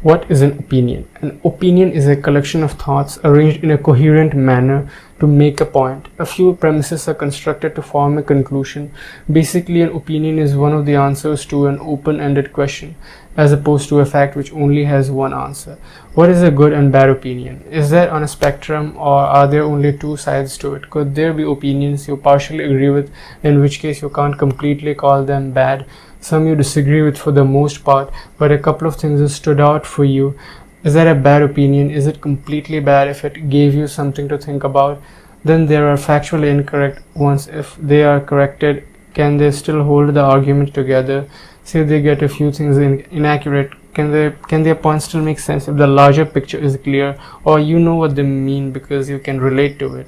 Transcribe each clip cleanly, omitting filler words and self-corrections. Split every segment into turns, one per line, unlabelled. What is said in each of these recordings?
What is an opinion? An opinion is a collection of thoughts arranged in a coherent manner to make a point. A few premises are constructed to form a conclusion. Basically, an opinion is one of the answers to an open-ended question, as opposed to a fact which only has one answer. What is a good and bad opinion? Is that on a spectrum, or are there only two sides to it? Could there be opinions you partially agree with, in which case you can't completely call them bad? Some you disagree with for the most part, but a couple of things that stood out for you. Is that a bad opinion? Is it completely bad if it gave you something to think about? Then there are factually incorrect ones. If they are corrected, can they still hold the argument together? Say they get a few things inaccurate, can their point still make sense if the larger picture is clear, or you know what they mean because you can relate to it?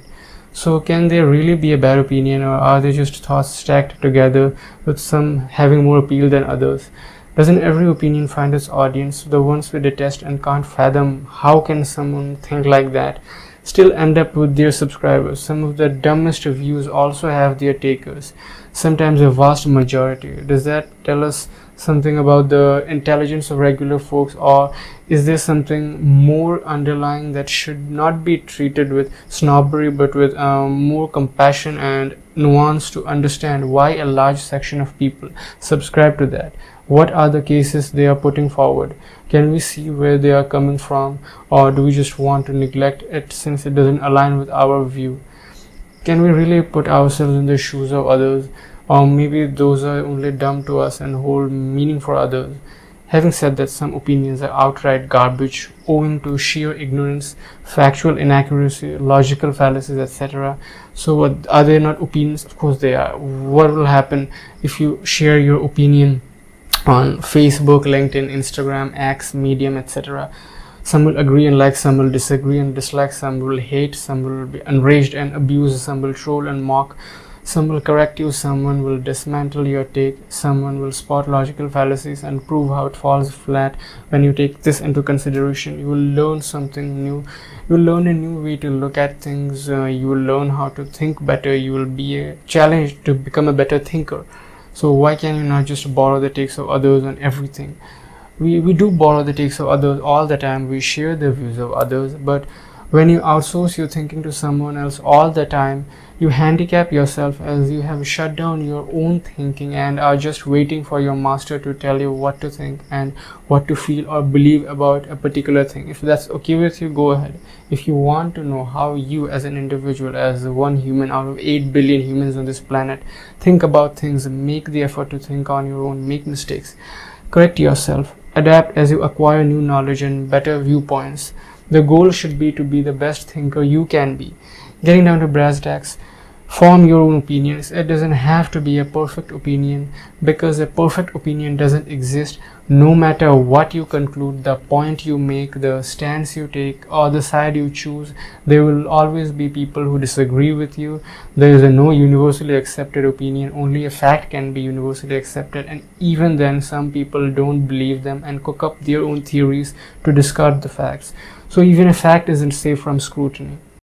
So can they really be a bad opinion, or are they just thoughts stacked together with some having more appeal than others? Doesn't every opinion find its audience? The ones we detest and can't fathom how can someone think like that still end up with their subscribers. Some of the dumbest views also have their takers, sometimes a vast majority. Does that tell us something about the intelligence of regular folks, or is there something more underlying that should not be treated with snobbery but with more compassion and nuance to understand why a large section of people subscribe to that? What are the cases they are putting forward? Can we see where they are coming from, or do we just want to neglect it since it doesn't align with our view? Can we really put ourselves in the shoes of others, or maybe those are only dumb to us and hold meaning for others? Having said that, some opinions are outright garbage owing to sheer ignorance, factual inaccuracy, logical fallacies, etc. So what, are they not opinions? Of course they are. What will happen if you share your opinion on Facebook, LinkedIn, Instagram, X, Medium, etc.? Some will agree and like, some will disagree and dislike, some will hate, some will be enraged and abuse, some will troll and mock, some will correct you, someone will dismantle your take, someone will spot logical fallacies and prove how it falls flat. When you take this into consideration, you will learn something new. You will learn a new way to look at things. You will learn how to think better. You will be challenged to become a better thinker. So why can you not just borrow the takes of others on everything? We do borrow the takes of others all the time. We share the views of others, but when you outsource your thinking to someone else all the time, you handicap yourself, as you have shut down your own thinking and are just waiting for your master to tell you what to think and what to feel or believe about a particular thing. If that's okay with you, go ahead. If you want to know how you as an individual, as one human out of 8 billion humans on this planet, think about things, make the effort to think on your own, make mistakes, correct yourself, adapt as you acquire new knowledge and better viewpoints. The goal should be to be the best thinker you can be. Getting down to brass tacks, form your own opinions. It doesn't have to be a perfect opinion, because a perfect opinion doesn't exist. No matter what you conclude, the point you make, the stance you take, or the side you choose, there will always be people who disagree with you. There is no universally accepted opinion. Only a fact can be universally accepted, and even then some people don't believe them and cook up their own theories to discard the facts. So even a fact isn't safe from scrutiny.